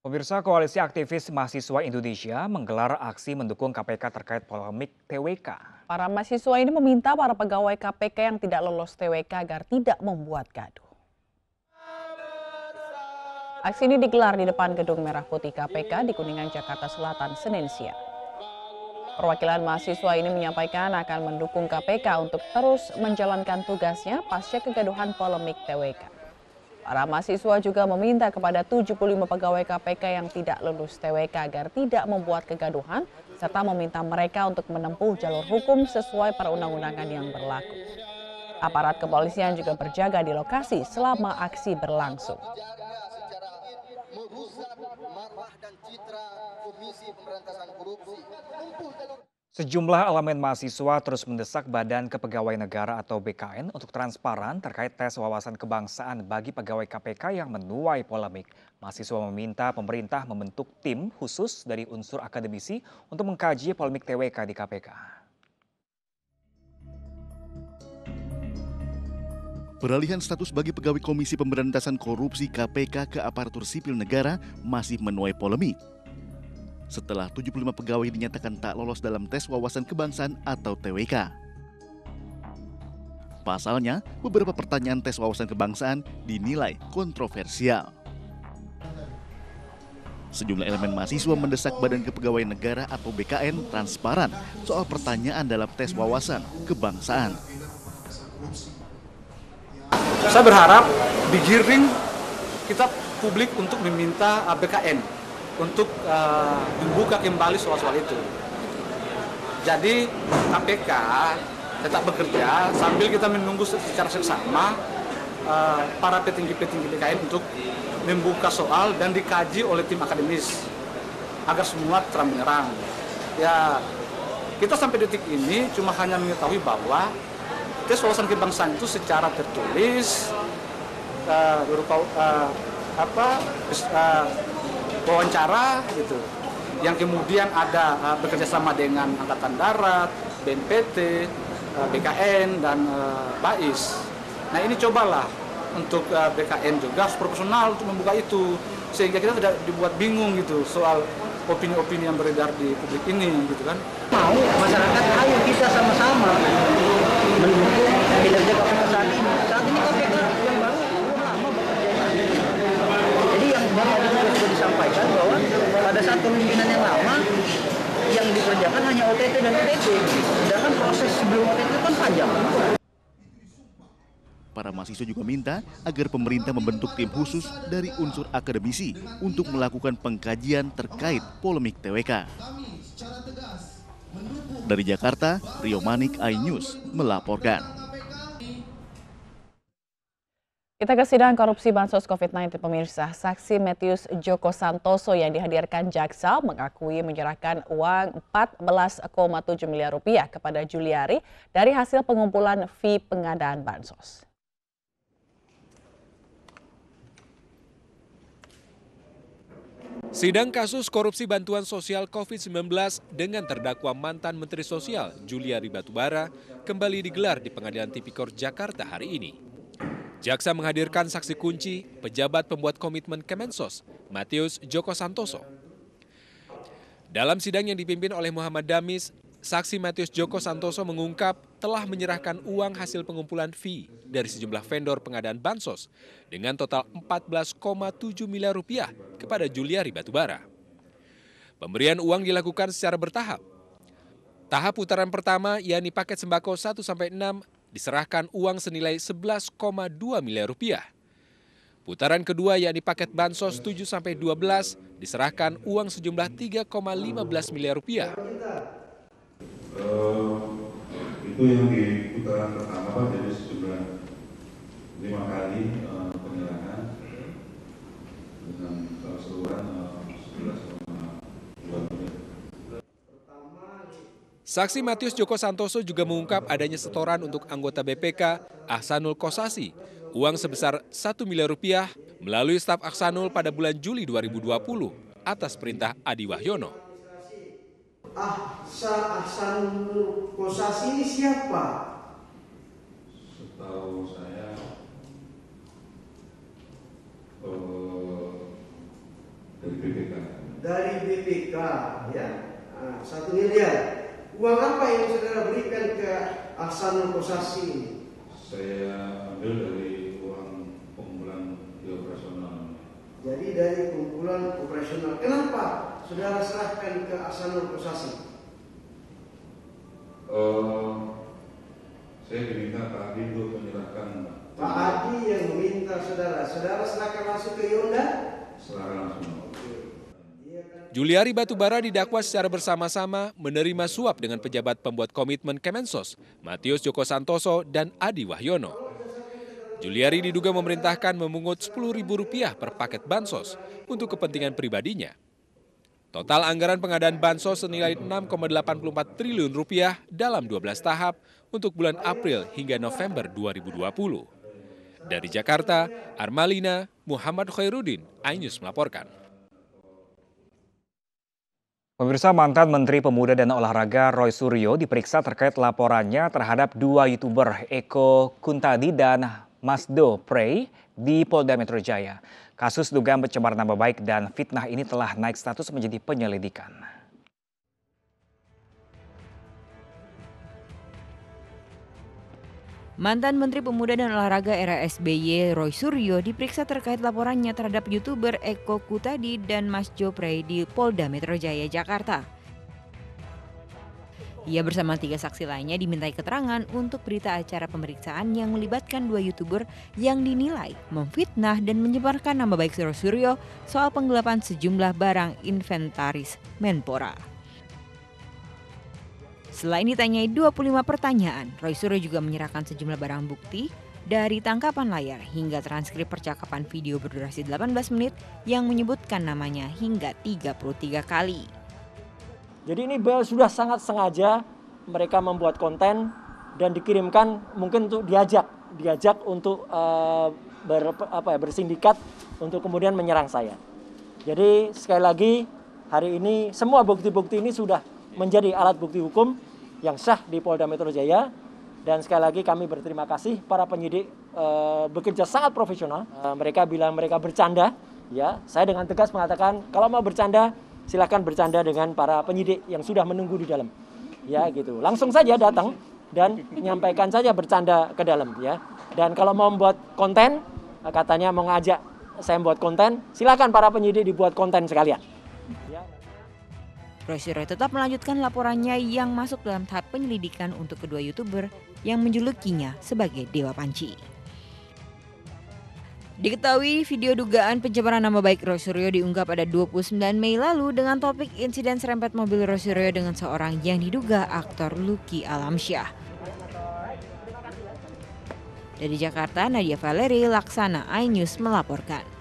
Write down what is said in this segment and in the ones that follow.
Pemirsa, Koalisi Aktivis Mahasiswa Indonesia menggelar aksi mendukung KPK terkait polemik TWK. Para mahasiswa ini meminta para pegawai KPK yang tidak lolos TWK agar tidak membuat gaduh. Aksi ini digelar di depan Gedung Merah Putih KPK di Kuningan, Jakarta Selatan, Senin siang. Perwakilan mahasiswa ini menyampaikan akan mendukung KPK untuk terus menjalankan tugasnya pasca kegaduhan polemik TWK. Para mahasiswa juga meminta kepada 75 pegawai KPK yang tidak lulus TWK agar tidak membuat kegaduhan, serta meminta mereka untuk menempuh jalur hukum sesuai perundang-undangan yang berlaku. Aparat kepolisian juga berjaga di lokasi selama aksi berlangsung. Sejumlah elemen mahasiswa terus mendesak Badan Kepegawaian Negara atau BKN untuk transparan terkait tes wawasan kebangsaan bagi pegawai KPK yang menuai polemik. Mahasiswa meminta pemerintah membentuk tim khusus dari unsur akademisi untuk mengkaji polemik TWK di KPK. Peralihan status bagi pegawai Komisi Pemberantasan Korupsi KPK ke aparatur sipil negara masih menuai polemik. Setelah 75 pegawai dinyatakan tak lolos dalam tes wawasan kebangsaan atau TWK. Pasalnya, beberapa pertanyaan tes wawasan kebangsaan dinilai kontroversial. Sejumlah elemen mahasiswa mendesak Badan Kepegawaian Negara atau BKN transparan soal pertanyaan dalam tes wawasan kebangsaan. Saya berharap digiring kita publik untuk meminta BKN untuk membuka kembali soal-soal itu. Jadi KPK tetap bekerja sambil kita menunggu secara seksama para petinggi-petinggi BKN untuk membuka soal dan dikaji oleh tim akademis agar semua terang benderang. Ya, kita sampai detik ini cuma hanya mengetahui bahwa tes wawasan kebangsaan itu secara tertulis berupa wawancara gitu, yang kemudian ada bekerja sama dengan Angkatan Darat, BNPT, BKN dan BAIS. Nah ini cobalah untuk BKN juga harus profesional untuk membuka itu sehingga kita tidak dibuat bingung gitu soal opini-opini yang beredar di publik ini gitu kan. Mau masyarakat, ayo kita sama-sama mendukung kinerja KPK saat ini. Saat ini KPK yang baru belum lama bekerja. Jadi yang baru sudah disampaikan bahwa pada saat kepemimpinan yang lama yang dikerjakan hanya OTT dan OTT. Sedangkan proses sebelum OTT itu kan panjang. Para mahasiswa juga minta agar pemerintah membentuk tim khusus dari unsur akademisi untuk melakukan pengkajian terkait polemik TWK. Dari Jakarta, Rio Manik, iNews melaporkan. Kita ke sidang korupsi bansos COVID-19 pemirsa. Saksi Matius Joko Santoso yang dihadirkan jaksa mengakui menyerahkan uang 14,7 miliar rupiah kepada Juliari dari hasil pengumpulan fee pengadaan bansos. Sidang kasus korupsi bantuan sosial COVID-19 dengan terdakwa mantan Menteri Sosial Juliari Batubara kembali digelar di Pengadilan Tipikor Jakarta hari ini. Jaksa menghadirkan saksi kunci pejabat pembuat komitmen Kemensos, Matius Joko Santoso. Dalam sidang yang dipimpin oleh Muhammad Damis, saksi Matius Joko Santoso mengungkap telah menyerahkan uang hasil pengumpulan fee dari sejumlah vendor pengadaan bansos dengan total 14,7 miliar rupiah kepada Juliari Batubara. Pemberian uang dilakukan secara bertahap. Tahap putaran pertama, yakni paket sembako 1-6, diserahkan uang senilai 11,2 miliar rupiah. Putaran kedua, yakni paket bansos 7-12, diserahkan uang sejumlah 3,15 miliar rupiah. Itu yang di putaran pertama Pak, jadi sejumlah 5 kali penyerahan dengan keseluruhan 11,2 miliar. Saksi Matius Joko Santoso juga mengungkap adanya setoran untuk anggota BPK Ahsanul Kosasi, uang sebesar 1 miliar rupiah melalui staf Ahsanul pada bulan Juli 2020 atas perintah Adi Wahyono. Ahsanul Kosasi ini siapa? Setahu saya dari BPK. Dari BPK, ya. Nah, 1 miliar. Uang apa yang saudara berikan ke Ahsanul Kossasi ini? Saya ambil dari uang pengumpulan di operasional. Jadi dari kumpulan operasional. Kenapa saudara serahkan ke Ahsanul Kossasi? Saya diminta Pak Adi untuk menyerahkan. Pak Adi yang meminta saudara serahkan langsung ke Yonda? Serahkan langsung. Juliari Batubara didakwa secara bersama-sama menerima suap dengan pejabat pembuat komitmen Kemensos, Matius Joko Santoso dan Adi Wahyono. Juliari diduga memerintahkan memungut Rp10.000 per paket bansos untuk kepentingan pribadinya. Total anggaran pengadaan bansos senilai Rp6,84 triliun dalam 12 tahap untuk bulan April hingga November 2020. Dari Jakarta, Armalina, Muhammad Khairuddin, iNews melaporkan. Pemirsa, mantan Menteri Pemuda dan Olahraga Roy Suryo diperiksa terkait laporannya terhadap 2 YouTuber Eko Kuntadi dan Masdo Prey di Polda Metro Jaya. Kasus dugaan pencemaran nama baik dan fitnah ini telah naik status menjadi penyelidikan. Mantan Menteri Pemuda dan Olahraga era SBY Roy Suryo diperiksa terkait laporannya terhadap YouTuber Eko Kuntadi dan Masdo Prey di Polda Metro Jaya, Jakarta. Ia bersama 3 saksi lainnya dimintai keterangan untuk berita acara pemeriksaan yang melibatkan 2 YouTuber yang dinilai memfitnah dan menyebarkan nama baik Roy Suryo soal penggelapan sejumlah barang inventaris Menpora. Selain ditanyai 25 pertanyaan, Roy Suryo juga menyerahkan sejumlah barang bukti dari tangkapan layar hingga transkrip percakapan video berdurasi 18 menit yang menyebutkan namanya hingga 33 kali. Jadi ini sudah sangat sengaja mereka membuat konten dan dikirimkan mungkin untuk diajak untuk bersindikat untuk kemudian menyerang saya. Jadi sekali lagi hari ini semua bukti-bukti ini sudah menjadi alat bukti hukum yang sah di Polda Metro Jaya, dan sekali lagi kami berterima kasih para penyidik bekerja sangat profesional. Mereka bilang mereka bercanda, ya. Saya dengan tegas mengatakan kalau mau bercanda silakan bercanda dengan para penyidik yang sudah menunggu di dalam, ya gitu. Langsung saja datang dan menyampaikan saja bercanda ke dalam, ya. Dan kalau mau membuat konten, katanya mau ngajak saya membuat konten, silakan para penyidik dibuat konten sekalian. Ya. Roy Suryo tetap melanjutkan laporannya yang masuk dalam tahap penyelidikan untuk kedua YouTuber yang menjulukinya sebagai Dewa Panci. Diketahui video dugaan pencemaran nama baik Roy Suryo diunggah pada 29 Mei lalu dengan topik insiden serempet mobil Roy Suryo dengan seorang yang diduga aktor Lucky Alamsyah. Dari Jakarta, Nadia Valeri Laksana, iNews melaporkan.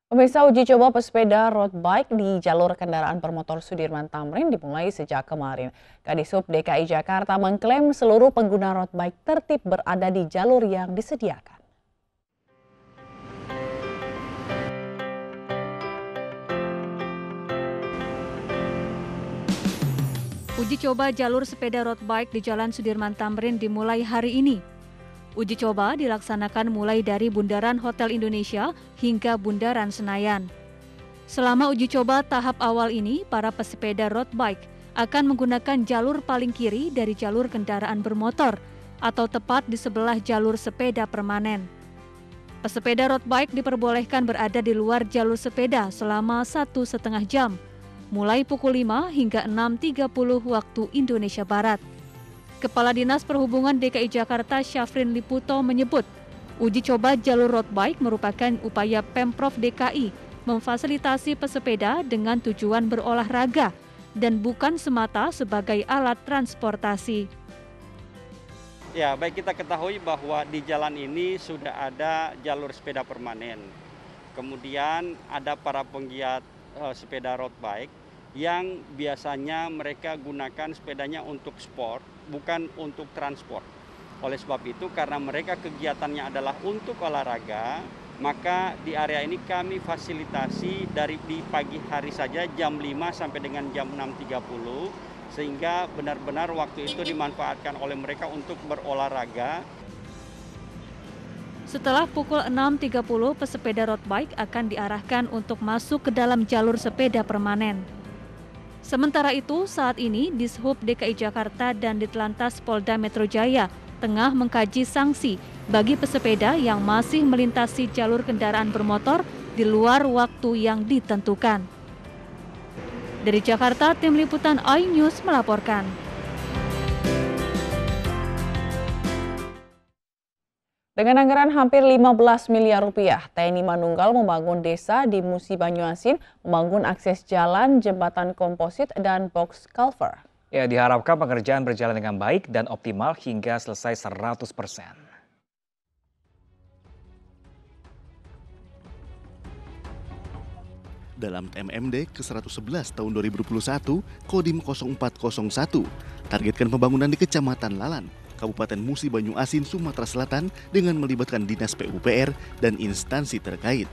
Pemirsa, uji coba pesepeda road bike di jalur kendaraan bermotor Sudirman Tamrin dimulai sejak kemarin. Kadisub DKI Jakarta mengklaim seluruh pengguna road bike tertib berada di jalur yang disediakan. Uji coba jalur sepeda road bike di Jalan Sudirman Tamrin dimulai hari ini. Uji coba dilaksanakan mulai dari Bundaran Hotel Indonesia hingga Bundaran Senayan. Selama uji coba tahap awal ini, para pesepeda road bike akan menggunakan jalur paling kiri dari jalur kendaraan bermotor atau tepat di sebelah jalur sepeda permanen. Pesepeda road bike diperbolehkan berada di luar jalur sepeda selama 1,5 jam, mulai pukul 5 hingga 6.30 waktu Indonesia Barat. Kepala Dinas Perhubungan DKI Jakarta Syafrin Liputo menyebut, uji coba jalur road bike merupakan upaya Pemprov DKI memfasilitasi pesepeda dengan tujuan berolahraga dan bukan semata sebagai alat transportasi. Ya, baik, kita ketahui bahwa di jalan ini sudah ada jalur sepeda permanen. Kemudian ada para penggiat sepeda road bike yang biasanya mereka gunakan sepedanya untuk sport, bukan untuk transport. Oleh sebab itu, karena mereka kegiatannya adalah untuk olahraga, maka di area ini kami fasilitasi dari di pagi hari saja jam 5 sampai dengan jam 6.30, sehingga benar-benar waktu itu dimanfaatkan oleh mereka untuk berolahraga. Setelah pukul 6.30, pesepeda road bike akan diarahkan untuk masuk ke dalam jalur sepeda permanen. Sementara itu, saat ini Dishub DKI Jakarta dan Ditlantas Polda Metro Jaya tengah mengkaji sanksi bagi pesepeda yang masih melintasi jalur kendaraan bermotor di luar waktu yang ditentukan. Dari Jakarta, tim liputan iNews melaporkan. Dengan anggaran hampir 15 miliar rupiah, TNI Manunggal membangun desa di Musi Banyuasin, membangun akses jalan, jembatan komposit, dan box culvert. Ya, diharapkan pengerjaan berjalan dengan baik dan optimal hingga selesai 100%. Dalam TMMD ke-111 tahun 2021, Kodim 0401, targetkan pembangunan di Kecamatan Lalan, Kabupaten Musi Banyuasin, Sumatera Selatan dengan melibatkan Dinas PUPR dan instansi terkait.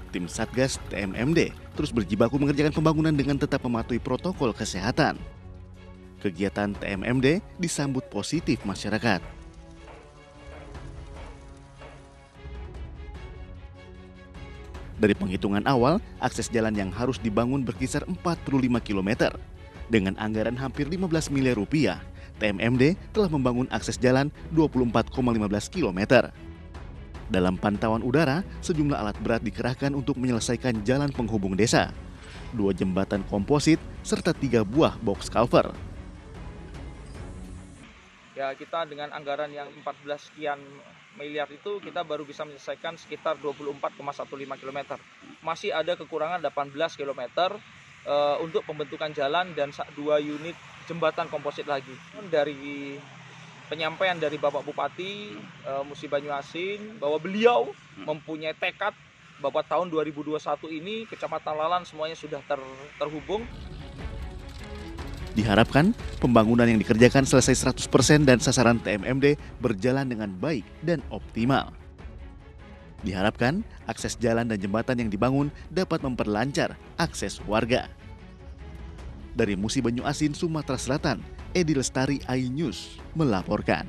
Tim Satgas TMMD terus berjibaku mengerjakan pembangunan dengan tetap mematuhi protokol kesehatan. Kegiatan TMMD disambut positif masyarakat. Dari penghitungan awal, akses jalan yang harus dibangun berkisar 45 km. Dengan anggaran hampir 15 miliar rupiah, TMMD telah membangun akses jalan 24,15 km. Dalam pantauan udara, sejumlah alat berat dikerahkan untuk menyelesaikan jalan penghubung desa, 2 jembatan komposit, serta 3 buah box culvert. Ya, kita dengan anggaran yang 14 sekian miliar itu kita baru bisa menyelesaikan sekitar 24,15 km. Masih ada kekurangan 18 km untuk pembentukan jalan dan 2 unit jembatan komposit lagi. Dari penyampaian dari Bapak Bupati Musi Banyuasin bahwa beliau mempunyai tekad bahwa tahun 2021 ini Kecamatan Lalan semuanya sudah terhubung. Diharapkan pembangunan yang dikerjakan selesai 100% dan sasaran TMMD berjalan dengan baik dan optimal. Diharapkan akses jalan dan jembatan yang dibangun dapat memperlancar akses warga. Dari Musi Banyuasin, Sumatera Selatan, Edi Lestari, iNews melaporkan.